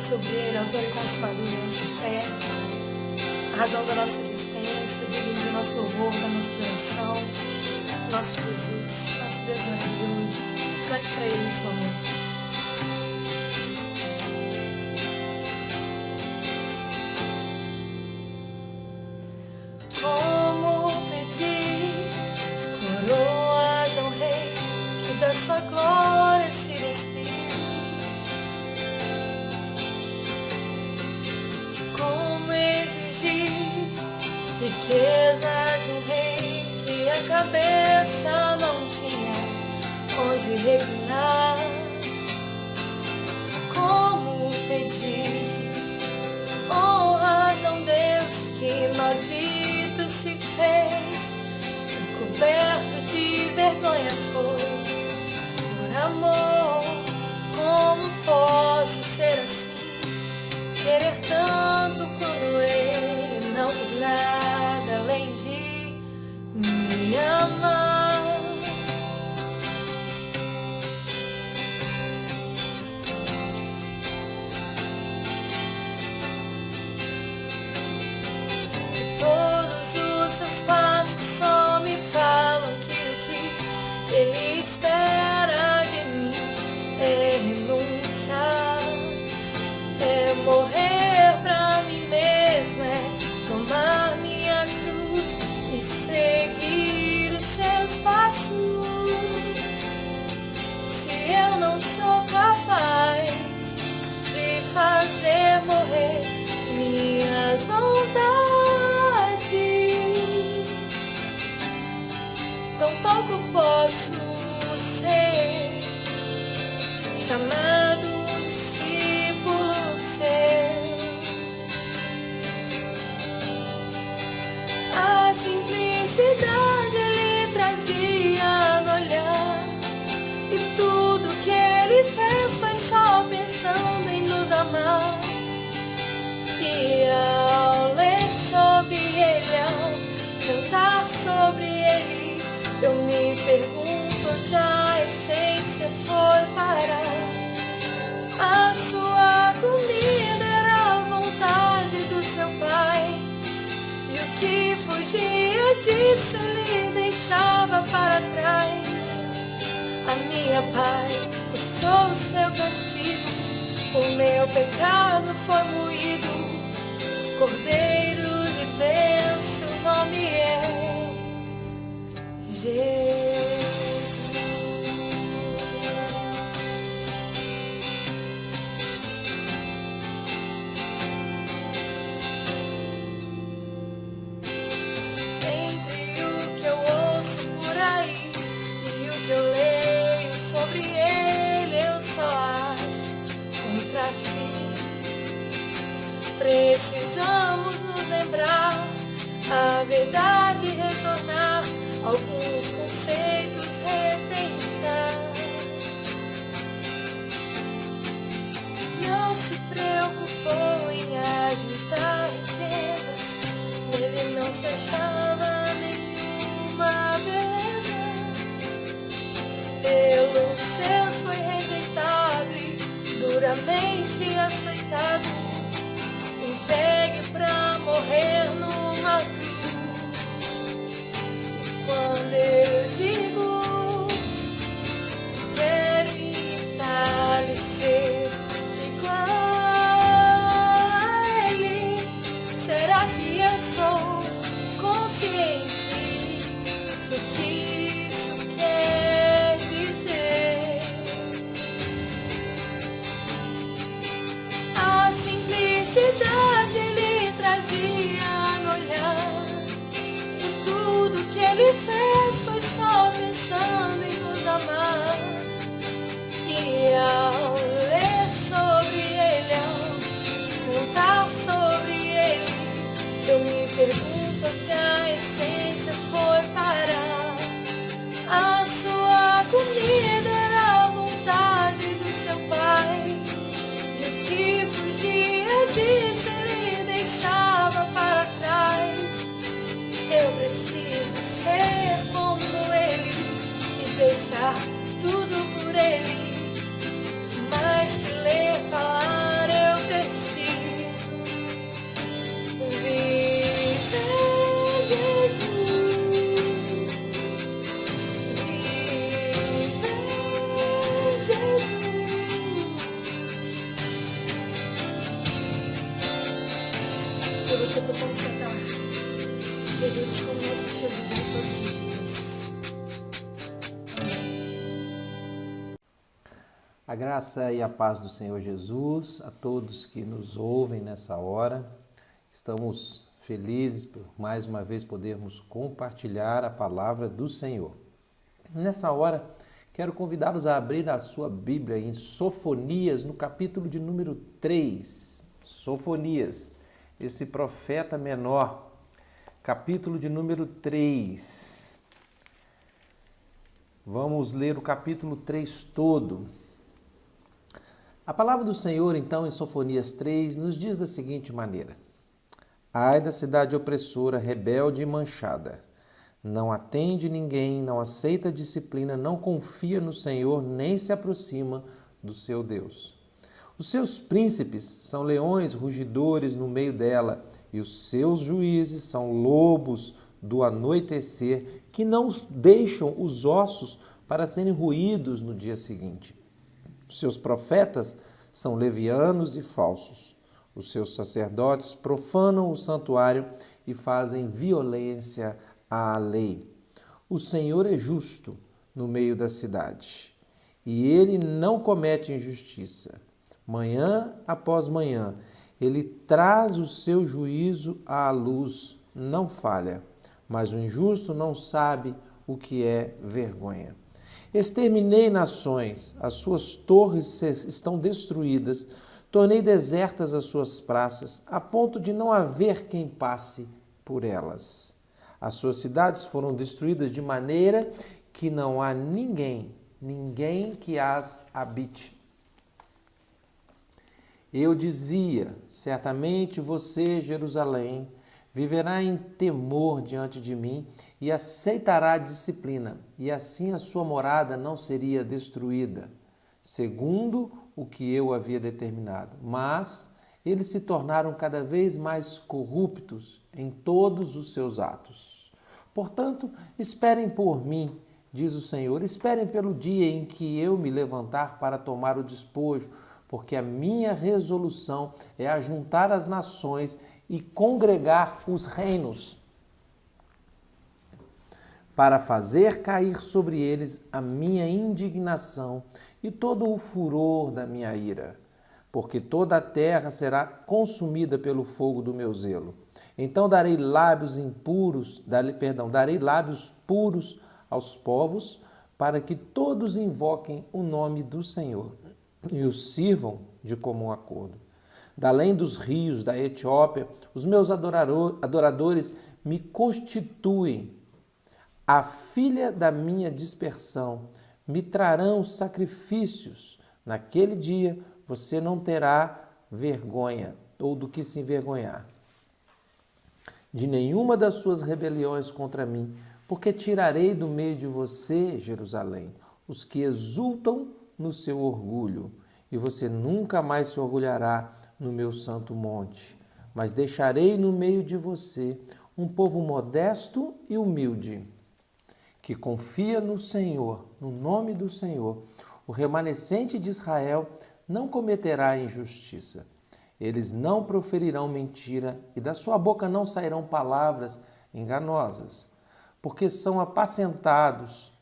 sobre Ele, autor e consumador da nossa fé, a razão da nossa existência, digno do nosso louvor, da nossa adoração, nosso Jesus, nosso Deus maravilhoso. Cante para Ele nesse momento. Como pedir coroas ao Rei, que da sua glória se despide? Como exigir riquezas de um rei que a cabeça não tinha onde reclinar? Como pedir honras a um Deus que maldito se fez, coberto de vergonha foi por amor? Como posso ser assim, querer tanto quando Ele não quis nada além de me amar? Todos os seus passos só me falam que o que Ele espera de mim é renunciar, é morrer pra mim mesmo, é tomar minha cruz e seguir os seus passos. Se eu não sou capaz de fazer morrer minhas vontades, tampouco posso ser chamado discípulo seu. A simplicidade Ele trazia no olhar, e tudo que Ele fez foi só pensando em nos amar. E ao ler sobre Ele, ao cantar sobre Ele, eu me pergunto onde a essência foi parar. A sua comida era a vontade do seu Pai, e o que fugia disso Ele deixava para trás. A minha paz custou o seu castigo, o meu pecado foi moído. Cordeiro de Deus, seu nome é Jesus. Entre o que eu ouço por aí e o que eu leio sobre Ele, eu só acho contraste. Precisamos nos lembrar a verdade, retornar alguns conceitos, repensar. Não se preocupou em ajuntar riquezas, nele não se achava nenhuma beleza. Pelos seus foi rejeitado e duramente açoitado, entregue pra morrer numa cruz. E quando eu digo quero imitar-lhe, ser igual a Ele, será que eu sou consciente do que isso quer dizer? A simplicidade Ele trazia no olhar, e tudo que Ele fez foi só pensando em nos amar. E ao ler sobre Ele, ao contar sobre Ele, eu me pergunto onde a essência foi parar. A sua comida era a vontade do seu Pai, e o que fugia disso Ele deixava para trás. Eu preciso ser como Ele e deixar tudo por Ele. Mais que ler, falar, eu preciso Espírito como esteja em todas as vidas. A graça e a paz do Senhor Jesus a todos que nos ouvem nessa hora. Estamos felizes por mais uma vez podermos compartilhar a palavra do Senhor. Nessa hora, quero convidá-los a abrir a sua Bíblia em Sofonias, no capítulo de número 3. Sofonias, esse profeta menor, capítulo de número 3. Vamos ler o capítulo 3 todo. A palavra do Senhor, então, em Sofonias 3, nos diz da seguinte maneira: Ai da cidade opressora, rebelde e manchada. Não atende ninguém, não aceita disciplina, não confia no Senhor, nem se aproxima do seu Deus. Os seus príncipes são leões rugidores no meio dela, e os seus juízes são lobos do anoitecer, que não deixam os ossos para serem roídos no dia seguinte. Os seus profetas são levianos e falsos. Os seus sacerdotes profanam o santuário e fazem violência à lei. O Senhor é justo no meio da cidade, e ele não comete injustiça. Manhã após manhã, ele traz o seu juízo à luz, não falha, mas o injusto não sabe o que é vergonha. Exterminei nações, as suas torres estão destruídas, tornei desertas as suas praças, a ponto de não haver quem passe por elas. As suas cidades foram destruídas de maneira que não há ninguém que as habite. Eu dizia, certamente você, Jerusalém, viverá em temor diante de mim e aceitará a disciplina, e assim a sua morada não seria destruída, segundo o que eu havia determinado. Mas eles se tornaram cada vez mais corruptos em todos os seus atos. Portanto, esperem por mim, diz o Senhor, esperem pelo dia em que eu me levantar para tomar o despojo, porque a minha resolução é ajuntar as nações e congregar os reinos, para fazer cair sobre eles a minha indignação e todo o furor da minha ira, porque toda a terra será consumida pelo fogo do meu zelo. Então darei lábios puros aos povos, para que todos invoquem o nome do Senhor e os sirvam de comum acordo. Da além dos rios da Etiópia, os meus adoradores me constituem. A filha da minha dispersão me trarão sacrifícios. Naquele dia você não terá vergonha ou do que se envergonhar de nenhuma das suas rebeliões contra mim, porque tirarei do meio de você, Jerusalém, os que exultam no seu orgulho, e você nunca mais se orgulhará no meu santo monte. Mas deixarei no meio de você um povo modesto e humilde, que confia no Senhor, no nome do Senhor. O remanescente de Israel não cometerá injustiça. Eles não proferirão mentira e da sua boca não sairão palavras enganosas, porque são apacentados,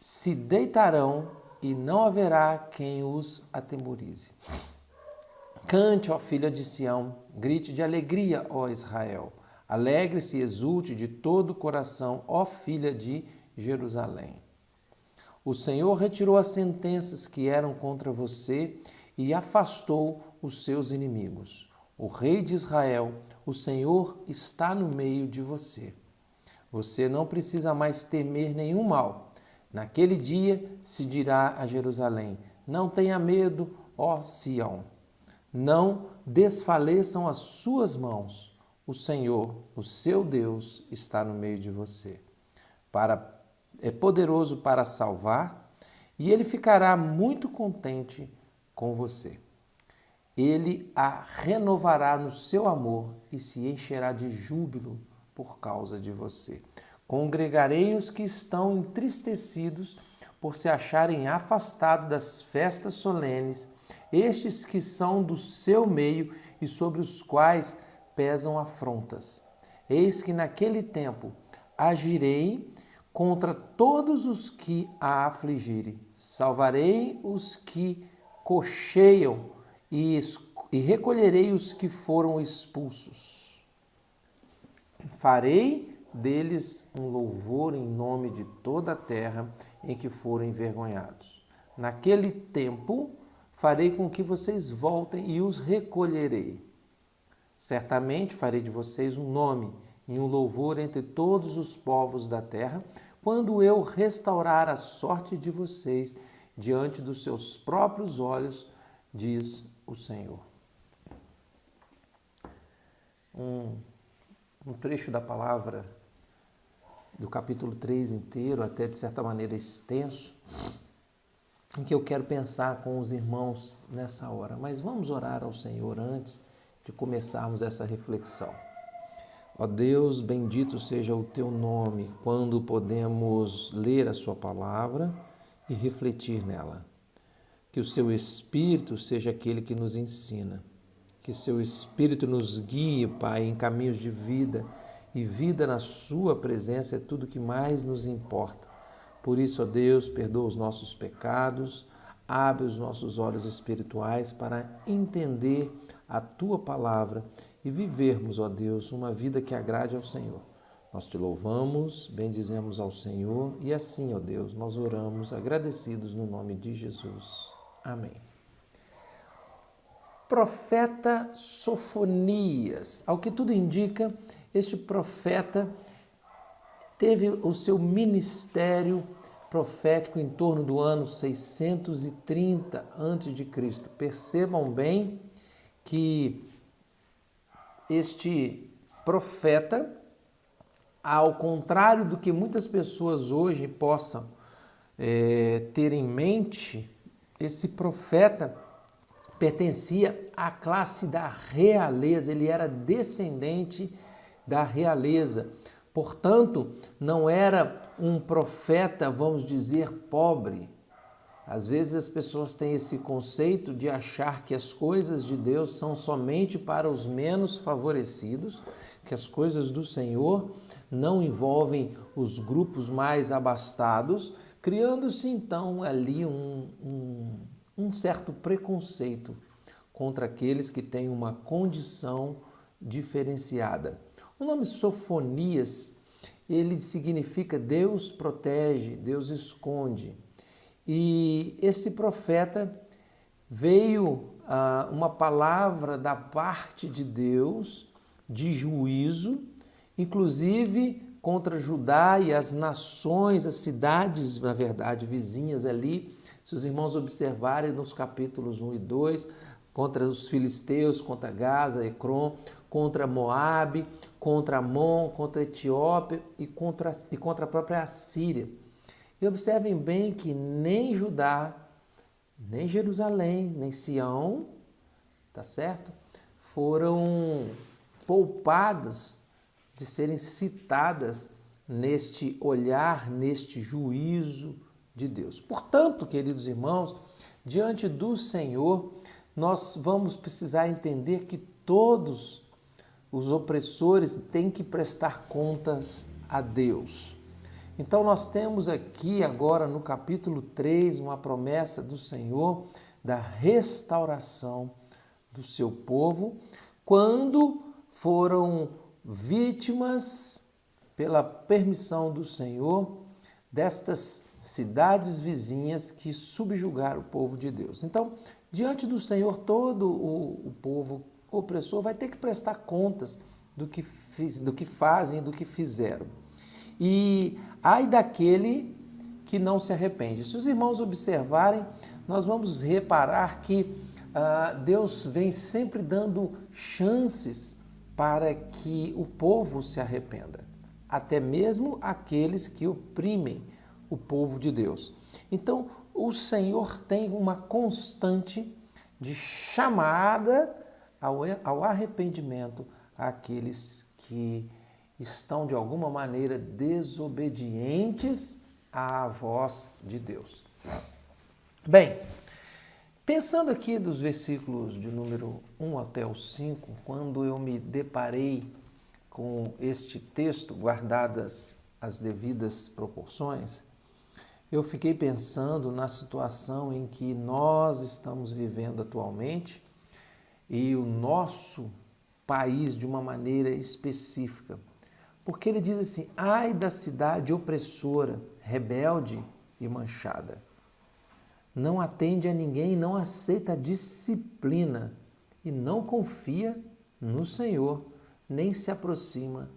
se deitarão e não haverá quem os atemorize. Cante, ó filha de Sião, grite de alegria, ó Israel. Alegre-se e exulte de todo o coração, ó filha de Jerusalém. O Senhor retirou as sentenças que eram contra você e afastou os seus inimigos. O Rei de Israel, o Senhor, está no meio de você. Você não precisa mais temer nenhum mal. Naquele dia se dirá a Jerusalém: não tenha medo, ó Sião. Não desfaleçam as suas mãos. O Senhor, o seu Deus, está no meio de você. É poderoso para salvar e ele ficará muito contente com você. Ele a renovará no seu amor e se encherá de júbilo por causa de você. Congregarei os que estão entristecidos por se acharem afastados das festas solenes, estes que são do seu meio e sobre os quais pesam afrontas. Eis que naquele tempo agirei contra todos os que a afligirem. Salvarei os que cocheiam e recolherei os que foram expulsos. Farei deles um louvor em nome de toda a terra em que foram envergonhados. Naquele tempo farei com que vocês voltem e os recolherei. Certamente farei de vocês um nome e um louvor entre todos os povos da terra, quando eu restaurar a sorte de vocês diante dos seus próprios olhos, diz o Senhor. Um trecho da palavra do capítulo 3 inteiro, até de certa maneira extenso, em que eu quero pensar com os irmãos nessa hora. Mas vamos orar ao Senhor antes de começarmos essa reflexão. Ó Deus, bendito seja o teu nome quando podemos ler a sua palavra e refletir nela. Que o seu Espírito seja aquele que nos ensina. Que seu Espírito nos guie, Pai, em caminhos de vida. E vida na sua presença é tudo que mais nos importa. Por isso, ó Deus, perdoa os nossos pecados, abre os nossos olhos espirituais para entender a tua palavra e vivermos, ó Deus, uma vida que agrade ao Senhor. Nós te louvamos, bendizemos ao Senhor e assim, ó Deus, nós oramos agradecidos no nome de Jesus. Amém. Profeta Sofonias. Ao que tudo indica, este profeta teve o seu ministério profético em torno do ano 630 a.C. Percebam bem que este profeta, ao contrário do que muitas pessoas hoje possam ter em mente, esse profeta pertencia à classe da realeza, ele era descendente da realeza. Portanto, não era um profeta, vamos dizer, pobre. Às vezes as pessoas têm esse conceito de achar que as coisas de Deus são somente para os menos favorecidos, que as coisas do Senhor não envolvem os grupos mais abastados, criando-se então ali um certo preconceito contra aqueles que têm uma condição diferenciada. O nome Sofonias, ele significa Deus protege, Deus esconde. E esse profeta veio uma palavra da parte de Deus de juízo, inclusive contra Judá e as nações, as cidades, na verdade, vizinhas ali. Se os irmãos observarem nos capítulos 1 e 2, contra os filisteus, contra Gaza, Ecrom, contra Moabe, contra Amon, contra a Etiópia e contra a própria Assíria. E observem bem que nem Judá, nem Jerusalém, nem Sião, tá certo? Foram poupadas de serem citadas neste olhar, neste juízo de Deus. Portanto, queridos irmãos, diante do Senhor, nós vamos precisar entender que todos os opressores têm que prestar contas a Deus. Então nós temos aqui agora no capítulo 3 uma promessa do Senhor da restauração do seu povo quando foram vítimas, pela permissão do Senhor, destas cidades vizinhas que subjugaram o povo de Deus. Então, diante do Senhor, todo o povo opressor vai ter que prestar contas do que fazem e do que fizeram. E ai daquele que não se arrepende. Se os irmãos observarem, nós vamos reparar que Deus vem sempre dando chances para que o povo se arrependa, até mesmo aqueles que oprimem o povo de Deus. Então, o Senhor tem uma constante de chamada ao arrependimento àqueles que estão de alguma maneira desobedientes à voz de Deus. Bem, pensando aqui dos versículos de número 1 até o 5, quando eu me deparei com este texto, guardadas as devidas proporções, eu fiquei pensando na situação em que nós estamos vivendo atualmente e o nosso país de uma maneira específica. Porque ele diz assim: ai da cidade opressora, rebelde e manchada. Não atende a ninguém, não aceita a disciplina e não confia no Senhor, nem se aproxima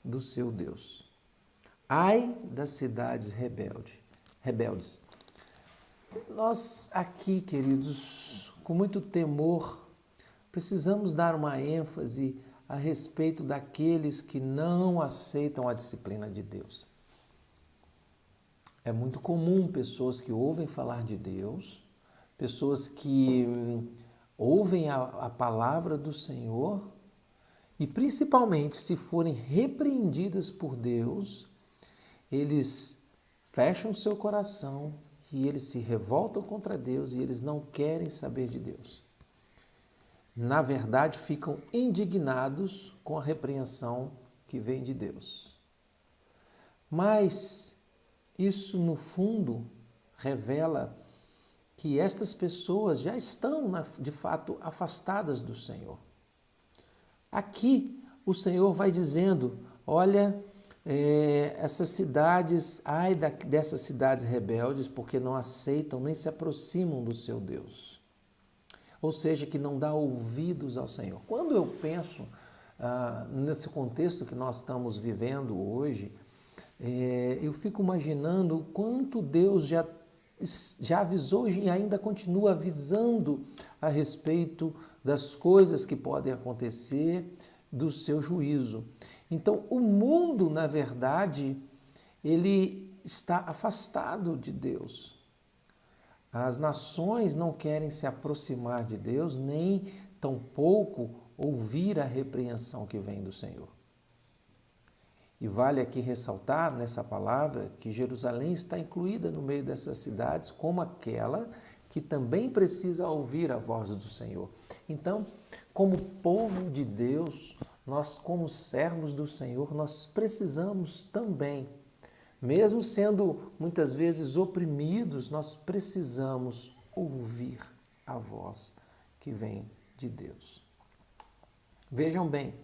do seu Deus. Ai das cidades rebeldes. Nós aqui, queridos, com muito temor, precisamos dar uma ênfase a respeito daqueles que não aceitam a disciplina de Deus. É muito comum pessoas que ouvem falar de Deus, pessoas que ouvem a palavra do Senhor e, principalmente, se forem repreendidas por Deus, eles fecham seu coração e eles se revoltam contra Deus e eles não querem saber de Deus. Na verdade, ficam indignados com a repreensão que vem de Deus. Mas isso, no fundo, revela que estas pessoas já estão, de fato, afastadas do Senhor. Aqui, o Senhor vai dizendo: olha, essas cidades, ai dessas cidades rebeldes, porque não aceitam nem se aproximam do seu Deus. Ou seja, que não dá ouvidos ao Senhor. Quando eu penso nesse contexto que nós estamos vivendo hoje, eu fico imaginando o quanto Deus já avisou e ainda continua avisando a respeito das coisas que podem acontecer, do seu juízo. Então, o mundo, na verdade, ele está afastado de Deus. As nações não querem se aproximar de Deus, nem tampouco ouvir a repreensão que vem do Senhor. E vale aqui ressaltar nessa palavra que Jerusalém está incluída no meio dessas cidades como aquela que também precisa ouvir a voz do Senhor. Então, como povo de Deus, nós como servos do Senhor, nós precisamos também, mesmo sendo muitas vezes oprimidos, nós precisamos ouvir a voz que vem de Deus. Vejam bem,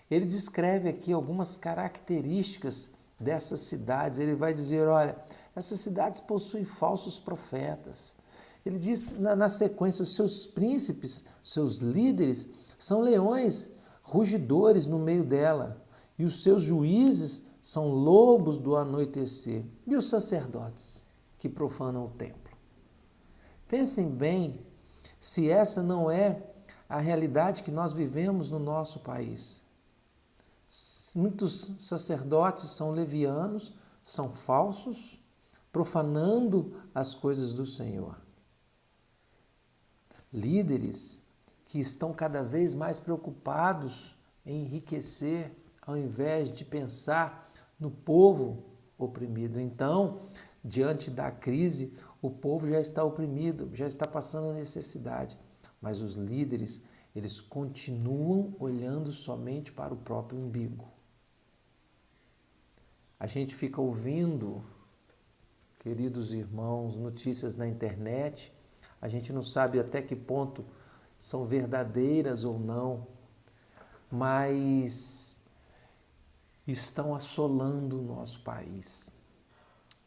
ele descreve aqui algumas características dessas cidades. Ele vai dizer, olha, essas cidades possuem falsos profetas. Ele diz na sequência, os seus príncipes, seus líderes, são leões rugidores no meio dela, e os seus juízes são lobos do anoitecer, e os sacerdotes que profanam o templo. Pensem bem se essa não é a realidade que nós vivemos no nosso país. Muitos sacerdotes são levianos, são falsos, profanando as coisas do Senhor. Líderes que estão cada vez mais preocupados em enriquecer, ao invés de pensar no povo oprimido. Então, diante da crise, o povo já está oprimido, já está passando necessidade. Mas os líderes, eles continuam olhando somente para o próprio umbigo. A gente fica ouvindo, queridos irmãos, notícias na internet, a gente não sabe até que ponto são verdadeiras ou não, mas estão assolando o nosso país.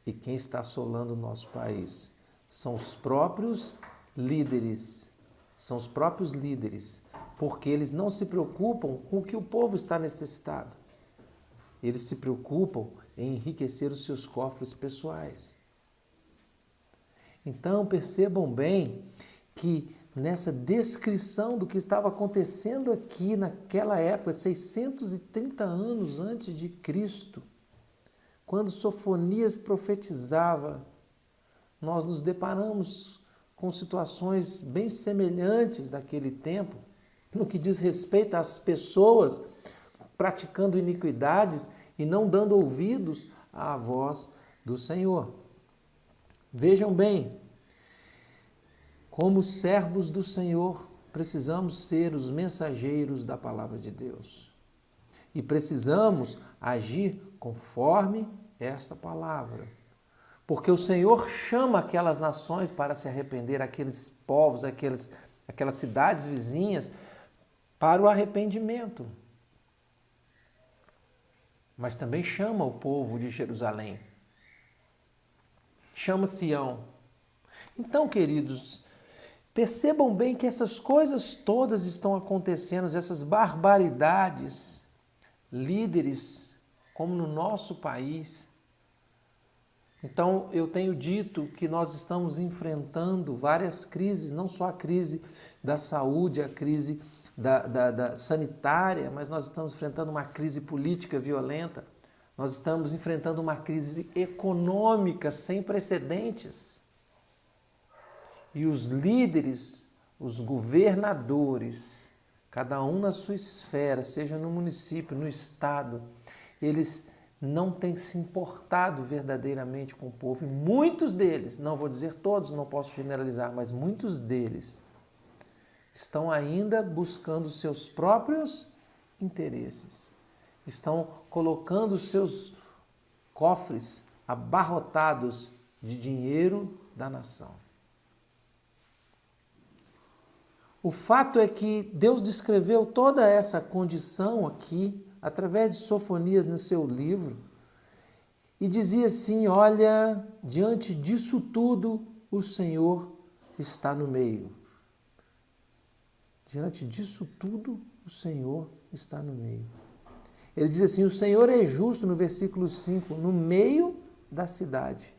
E quem está assolando o nosso país são os próprios líderes. São os próprios líderes, porque eles não se preocupam com o que o povo está necessitado. Eles se preocupam em enriquecer os seus cofres pessoais. Então, percebam bem que nessa descrição do que estava acontecendo aqui naquela época, 630 anos antes de Cristo, quando Sofonias profetizava, nós nos deparamos com situações bem semelhantes daquele tempo, no que diz respeito às pessoas praticando iniquidades e não dando ouvidos à voz do Senhor. Vejam bem, como servos do Senhor, precisamos ser os mensageiros da palavra de Deus. e precisamos agir conforme esta palavra. Porque o Senhor chama aquelas nações para se arrepender, aqueles povos, aquelas cidades vizinhas, para o arrependimento. Mas também chama o povo de Jerusalém. Chama Sião. Então, queridos, percebam bem que essas coisas todas estão acontecendo, essas barbaridades, líderes, como no nosso país. Então, eu tenho dito que nós estamos enfrentando várias crises, não só a crise da saúde, a crise da sanitária, mas nós estamos enfrentando uma crise política violenta, nós estamos enfrentando uma crise econômica sem precedentes. E os líderes, os governadores, cada um na sua esfera, seja no município, no estado, eles não têm se importado verdadeiramente com o povo. E muitos deles, não vou dizer todos, não posso generalizar, mas muitos deles estão ainda buscando seus próprios interesses. Estão colocando seus cofres abarrotados de dinheiro da nação. O fato é que Deus descreveu toda essa condição aqui, através de Sofonias no seu livro, e dizia assim: olha, diante disso tudo, o Senhor está no meio. Diante disso tudo, o Senhor está no meio. Ele diz assim: o Senhor é justo, no versículo 5, no meio da cidade.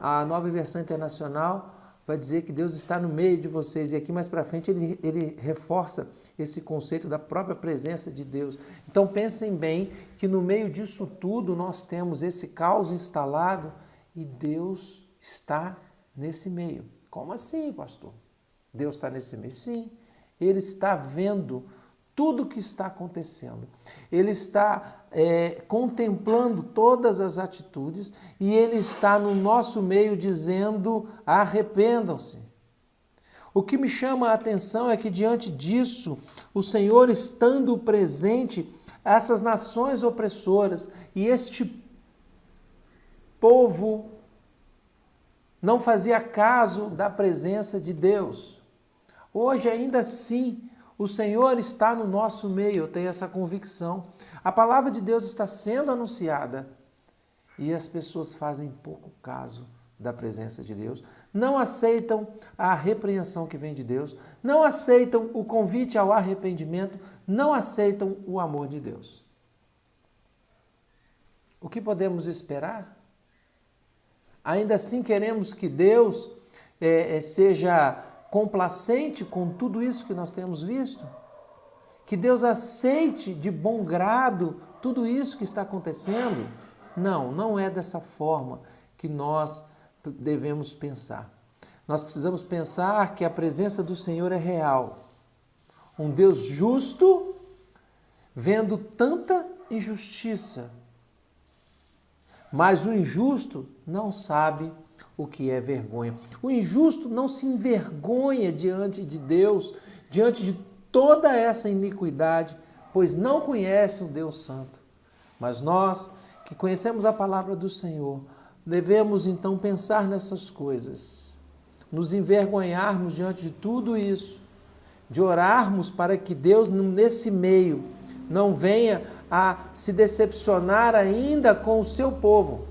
A Nova Versão Internacional vai dizer que Deus está no meio de vocês. E aqui mais para frente ele reforça esse conceito da própria presença de Deus. Então pensem bem que no meio disso tudo nós temos esse caos instalado e Deus está nesse meio. Como assim, pastor? Deus está nesse meio? Sim, Ele está vendo tudo o que está acontecendo. Ele está contemplando todas as atitudes e Ele está no nosso meio dizendo: arrependam-se. O que me chama a atenção é que diante disso, o Senhor estando presente, essas nações opressoras e este povo não fazia caso da presença de Deus. Hoje ainda assim, o Senhor está no nosso meio, eu tenho essa convicção. A palavra de Deus está sendo anunciada e as pessoas fazem pouco caso da presença de Deus, não aceitam a repreensão que vem de Deus, não aceitam o convite ao arrependimento, não aceitam o amor de Deus. O que podemos esperar? Ainda assim queremos que Deus seja complacente com tudo isso que nós temos visto? Que Deus aceite de bom grado tudo isso que está acontecendo? Não, não é dessa forma que nós devemos pensar. Nós precisamos pensar que a presença do Senhor é real. Um Deus justo, vendo tanta injustiça. Mas o injusto não sabe o que é vergonha. O injusto não se envergonha diante de Deus, diante de toda essa iniquidade, pois não conhece o Deus Santo. Mas nós, que conhecemos a palavra do Senhor, devemos então pensar nessas coisas, nos envergonharmos diante de tudo isso, de orarmos para que Deus, nesse meio, não venha a se decepcionar ainda com o seu povo.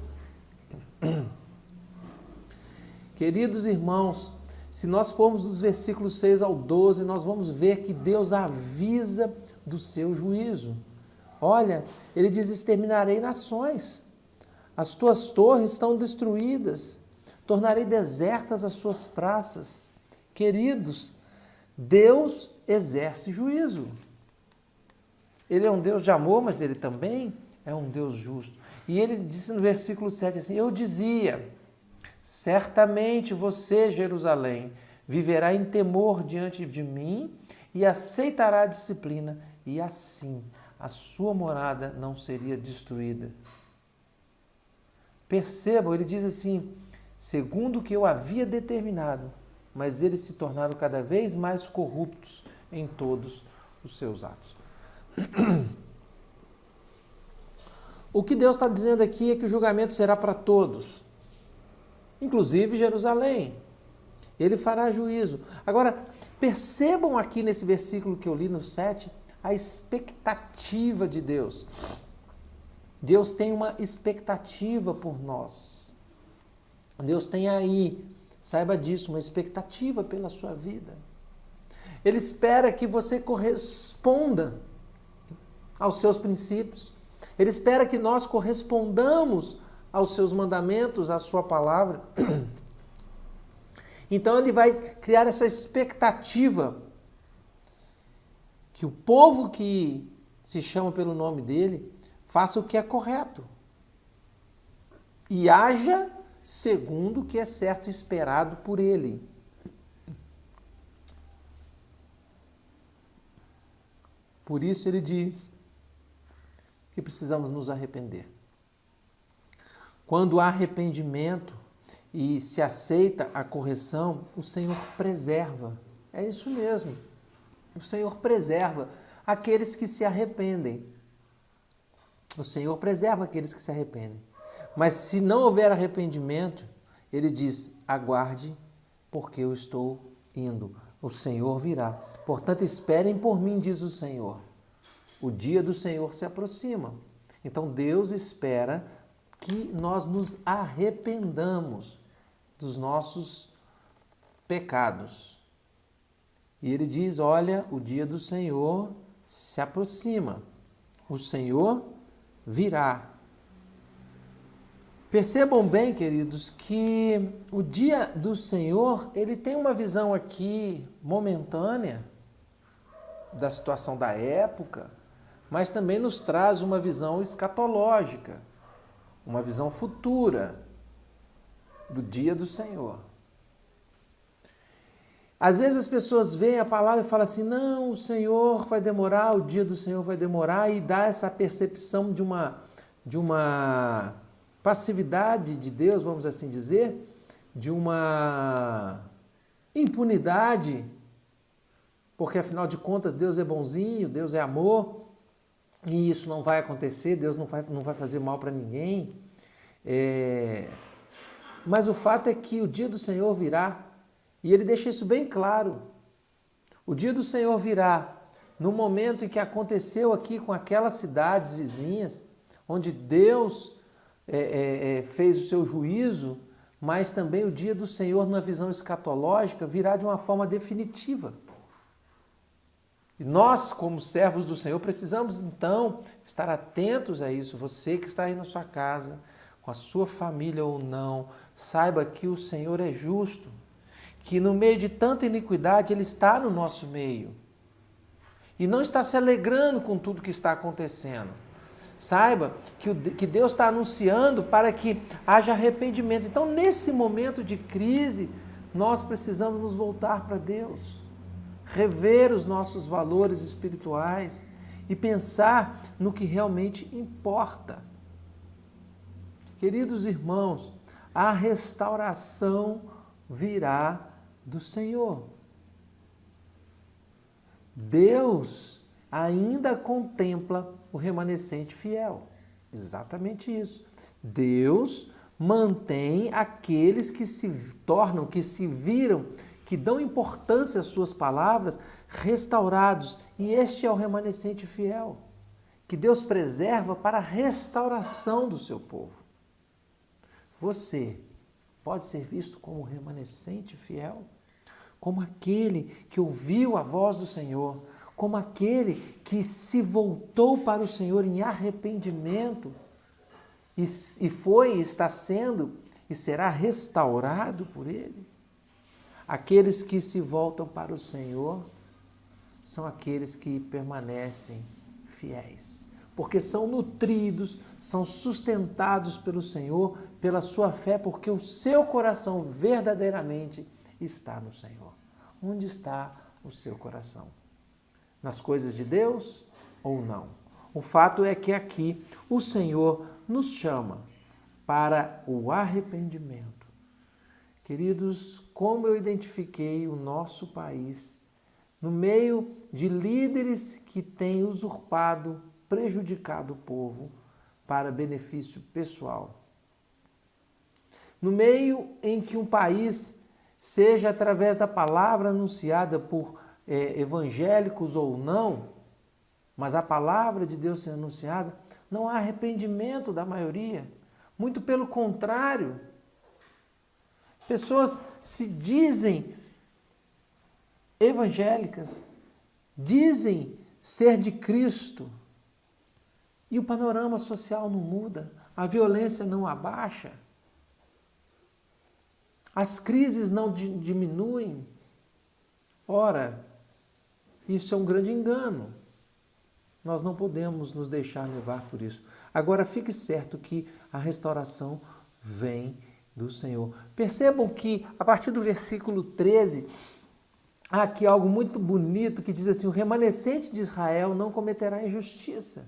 Queridos irmãos, se nós formos dos versículos 6 ao 12, nós vamos ver que Deus avisa do seu juízo. Olha, ele diz: exterminarei nações, as tuas torres estão destruídas, tornarei desertas as suas praças. Queridos, Deus exerce juízo. Ele é um Deus de amor, mas ele também é um Deus justo. E ele disse no versículo 7 assim: eu dizia, certamente você, Jerusalém, viverá em temor diante de mim e aceitará a disciplina, e assim a sua morada não seria destruída. Percebam, ele diz assim: segundo o que eu havia determinado, mas eles se tornaram cada vez mais corruptos em todos os seus atos. O que Deus está dizendo aqui é que o julgamento será para todos, inclusive Jerusalém. Ele fará juízo. Agora, percebam aqui nesse versículo que eu li no 7, a expectativa de Deus. Deus tem uma expectativa por nós. Deus tem aí, saiba disso, uma expectativa pela sua vida. Ele espera que você corresponda aos seus princípios. Ele espera que nós correspondamos aos seus mandamentos, à sua palavra. Então ele vai criar essa expectativa que o povo que se chama pelo nome dele faça o que é correto e haja segundo o que é certo e esperado por ele. Por isso ele diz que precisamos nos arrepender. Quando há arrependimento e se aceita a correção, o Senhor preserva. É isso mesmo. O Senhor preserva aqueles que se arrependem. O Senhor preserva aqueles que se arrependem. Mas se não houver arrependimento, ele diz: aguarde, porque eu estou indo. O Senhor virá. Portanto, esperem por mim, diz o Senhor. O dia do Senhor se aproxima. Então, Deus espera que nós nos arrependamos dos nossos pecados. E ele diz: olha, o dia do Senhor se aproxima. O Senhor virá. Percebam bem, queridos, que o dia do Senhor, ele tem uma visão aqui momentânea da situação da época, mas também nos traz uma visão escatológica, uma visão futura do dia do Senhor. Às vezes as pessoas veem a palavra e falam assim: não, o Senhor vai demorar, o dia do Senhor vai demorar, e dá essa percepção de uma passividade de Deus, vamos assim dizer, de uma impunidade, porque afinal de contas Deus é bonzinho, Deus é amor, e isso não vai acontecer, Deus não vai fazer mal para ninguém. Mas o fato é que o dia do Senhor virá, e ele deixa isso bem claro. O dia do Senhor virá no momento em que aconteceu aqui com aquelas cidades vizinhas, onde Deus fez o seu juízo, mas também o dia do Senhor, na visão escatológica, virá de uma forma definitiva. E nós, como servos do Senhor, precisamos então estar atentos a isso. Você que está aí na sua casa, com a sua família ou não, saiba que o Senhor é justo, que no meio de tanta iniquidade Ele está no nosso meio e não está se alegrando com tudo que está acontecendo. Saiba que Deus está anunciando para que haja arrependimento. Então, nesse momento de crise, nós precisamos nos voltar para Deus, rever os nossos valores espirituais e pensar no que realmente importa. Queridos irmãos, a restauração virá do Senhor. Deus ainda contempla o remanescente fiel. Exatamente isso. Deus mantém aqueles que se tornam, que se viram, que dão importância às suas palavras, restaurados. E este é o remanescente fiel, que Deus preserva para a restauração do seu povo. Você pode ser visto como remanescente fiel, como aquele que ouviu a voz do Senhor, como aquele que se voltou para o Senhor em arrependimento e está sendo e será restaurado por Ele. Aqueles que se voltam para o Senhor são aqueles que permanecem fiéis, porque são nutridos, são sustentados pelo Senhor, pela sua fé, porque o seu coração verdadeiramente está no Senhor. Onde está o seu coração? Nas coisas de Deus ou não? O fato é que aqui o Senhor nos chama para o arrependimento. Queridos, como eu identifiquei o nosso país no meio de líderes que têm usurpado, prejudicado o povo para benefício pessoal. No meio em que um país, seja através da palavra anunciada por evangélicos ou não, mas a palavra de Deus sendo anunciada, não há arrependimento da maioria. Muito pelo contrário. Pessoas se dizem evangélicas, dizem ser de Cristo, e o panorama social não muda, a violência não abaixa, as crises não diminuem. Ora, isso é um grande engano. Nós não podemos nos deixar levar por isso. Agora, fique certo que a restauração vem do Senhor. Percebam que, a partir do versículo 13, há aqui algo muito bonito que diz assim: o remanescente de Israel não cometerá injustiça.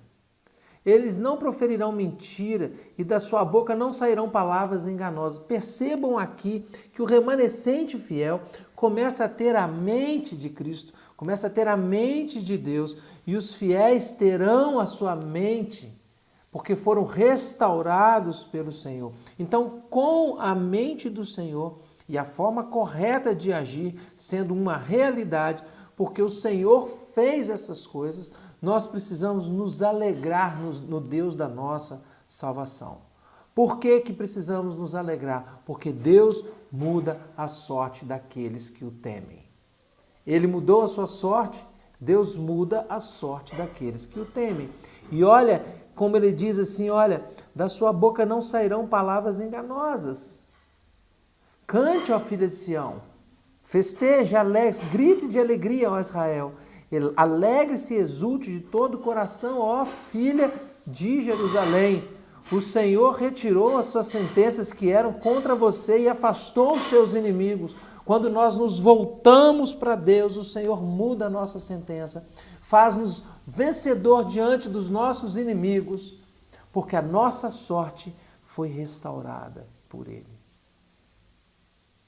Eles não proferirão mentira e da sua boca não sairão palavras enganosas. Percebam aqui que o remanescente fiel começa a ter a mente de Cristo, começa a ter a mente de Deus, e os fiéis terão a sua mente, porque foram restaurados pelo Senhor. Então, com a mente do Senhor e a forma correta de agir sendo uma realidade, porque o Senhor fez essas coisas, nós precisamos nos alegrar no Deus da nossa salvação. Por que que precisamos nos alegrar? Porque Deus muda a sorte daqueles que o temem. Ele mudou a sua sorte, Deus muda a sorte daqueles que o temem. E olha como ele diz assim, olha, da sua boca não sairão palavras enganosas. Cante, ó filha de Sião, festeje, alegre, grite de alegria, ó Israel. Alegre-se e exulte de todo o coração, ó filha de Jerusalém. O Senhor retirou as suas sentenças que eram contra você e afastou os seus inimigos. Quando nós nos voltamos para Deus, o Senhor muda a nossa sentença, faz-nos vencedor diante dos nossos inimigos, porque a nossa sorte foi restaurada por Ele.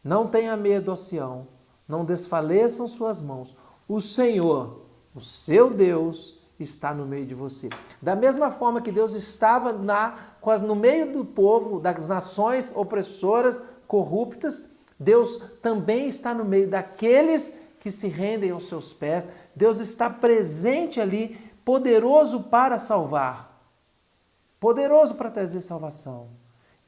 Não tenha medo, ó Sião, não desfaleçam suas mãos. O Senhor, o seu Deus, está no meio de você. Da mesma forma que Deus estava no meio do povo, das nações opressoras, corruptas, Deus também está no meio daqueles que se rendem aos seus pés. Deus está presente ali, poderoso para salvar, poderoso para trazer salvação.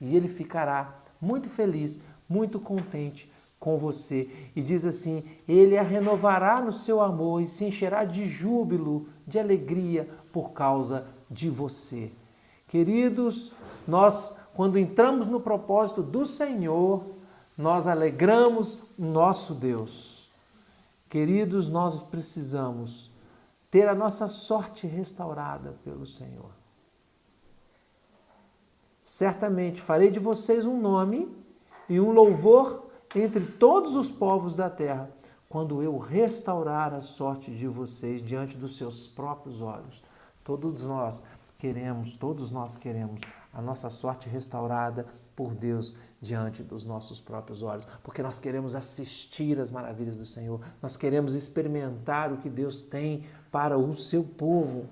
E Ele ficará muito feliz, muito contente com você. E diz assim, Ele a renovará no seu amor e se encherá de júbilo, de alegria por causa de você. Queridos, nós, quando entramos no propósito do Senhor, nós alegramos o nosso Deus. Queridos, nós precisamos ter a nossa sorte restaurada pelo Senhor. Certamente farei de vocês um nome e um louvor entre todos os povos da terra, quando eu restaurar a sorte de vocês diante dos seus próprios olhos. Todos nós queremos a nossa sorte restaurada por Deus diante dos nossos próprios olhos, porque nós queremos assistir às maravilhas do Senhor, nós queremos experimentar o que Deus tem para o seu povo.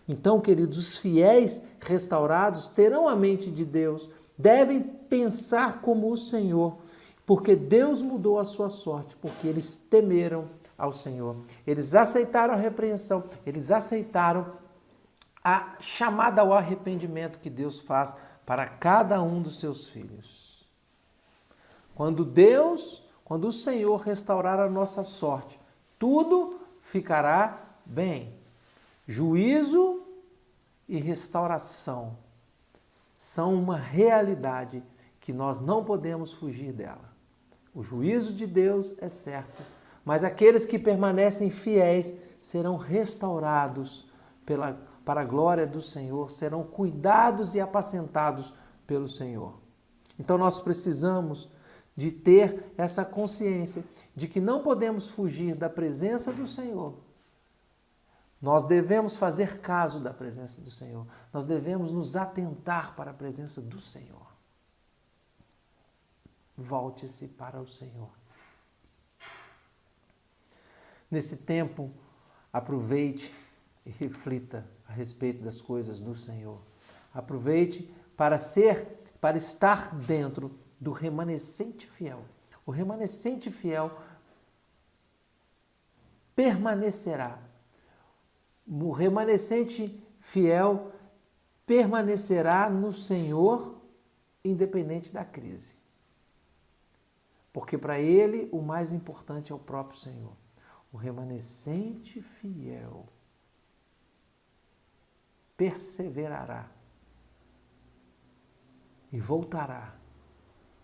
Então, queridos, os fiéis restaurados terão a mente de Deus, devem pensar como o Senhor, porque Deus mudou a sua sorte, porque eles temeram ao Senhor. Eles aceitaram a repreensão, eles aceitaram a chamada ao arrependimento que Deus faz para cada um dos seus filhos. Quando o Senhor restaurar a nossa sorte, tudo ficará bem. Juízo e restauração são uma realidade que nós não podemos fugir dela. O juízo de Deus é certo, mas aqueles que permanecem fiéis serão restaurados para a glória do Senhor, serão cuidados e apacentados pelo Senhor. Então nós precisamos de ter essa consciência de que não podemos fugir da presença do Senhor. Nós devemos fazer caso da presença do Senhor. Nós devemos nos atentar para a presença do Senhor. Volte-se para o Senhor. Nesse tempo, aproveite e reflita a respeito das coisas do Senhor. Aproveite para estar dentro do remanescente fiel. O remanescente fiel permanecerá. O remanescente fiel permanecerá no Senhor, independente da crise. Porque para ele o mais importante é o próprio Senhor. O remanescente fiel perseverará e voltará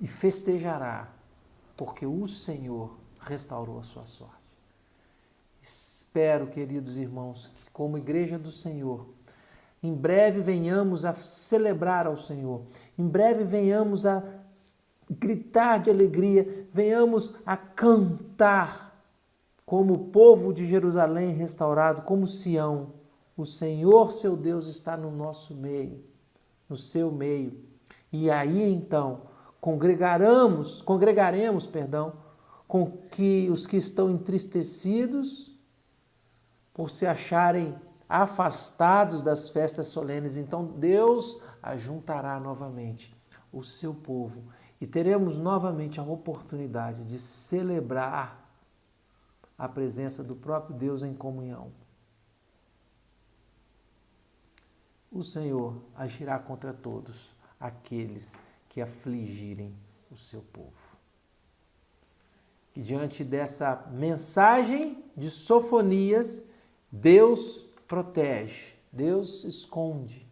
e festejará, porque o Senhor restaurou a sua sorte. Espero, queridos irmãos, que como igreja do Senhor, em breve venhamos a celebrar ao Senhor, em breve venhamos a gritar de alegria, venhamos a cantar como o povo de Jerusalém restaurado, como Sião. O Senhor, seu Deus, está no nosso meio, no seu meio. E aí então congregaremos, com que os que estão entristecidos por se acharem afastados das festas solenes, então Deus ajuntará novamente o seu povo e teremos novamente a oportunidade de celebrar a presença do próprio Deus em comunhão. O Senhor agirá contra todos aqueles que afligirem o seu povo. E diante dessa mensagem de Sofonias, Deus protege, Deus esconde.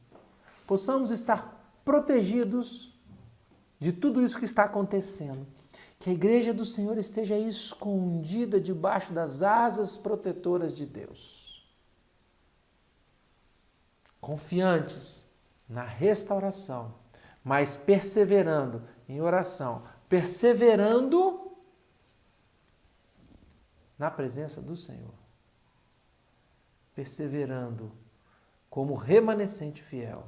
Possamos estar protegidos de tudo isso que está acontecendo. Que a igreja do Senhor esteja escondida debaixo das asas protetoras de Deus. Confiantes na restauração, mas perseverando em oração, perseverando na presença do Senhor. Perseverando como remanescente fiel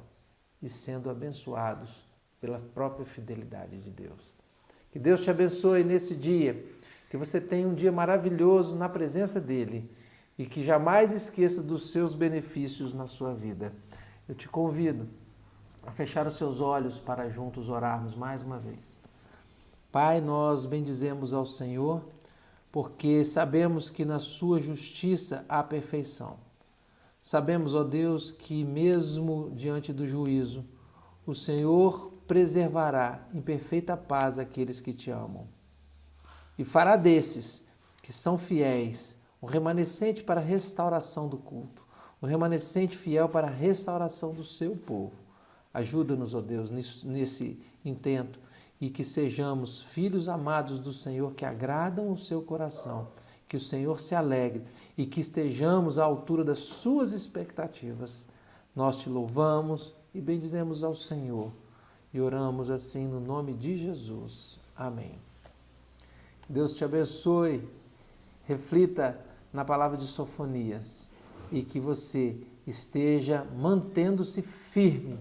e sendo abençoados pela própria fidelidade de Deus. Que Deus te abençoe nesse dia, que você tenha um dia maravilhoso na presença dEle e que jamais esqueça dos seus benefícios na sua vida. Eu te convido a fechar os seus olhos para juntos orarmos mais uma vez. Pai, nós bendizemos ao Senhor, porque sabemos que na sua justiça há perfeição. Sabemos, ó Deus, que mesmo diante do juízo, o Senhor preservará em perfeita paz aqueles que te amam. E fará desses que são fiéis um remanescente para a restauração do culto, um remanescente fiel para a restauração do seu povo. Ajuda-nos, ó Deus, nesse intento e que sejamos filhos amados do Senhor que agradam o seu coração, que o Senhor se alegre e que estejamos à altura das suas expectativas. Nós te louvamos e bendizemos ao Senhor e oramos assim no nome de Jesus. Amém. Deus te abençoe, reflita na palavra de Sofonias e que você esteja mantendo-se firme,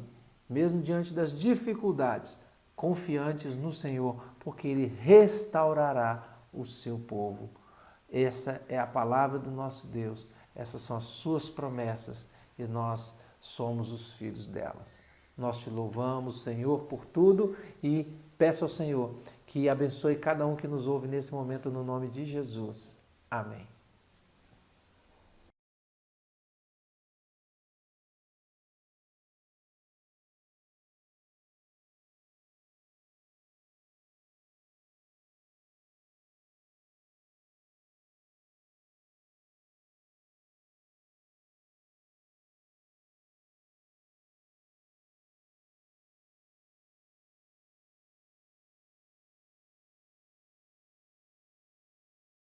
mesmo diante das dificuldades, confiantes no Senhor, porque Ele restaurará o seu povo. Essa é a palavra do nosso Deus, essas são as suas promessas e nós somos os filhos delas. Nós te louvamos, Senhor, por tudo e peço ao Senhor que abençoe cada um que nos ouve nesse momento no nome de Jesus. Amém.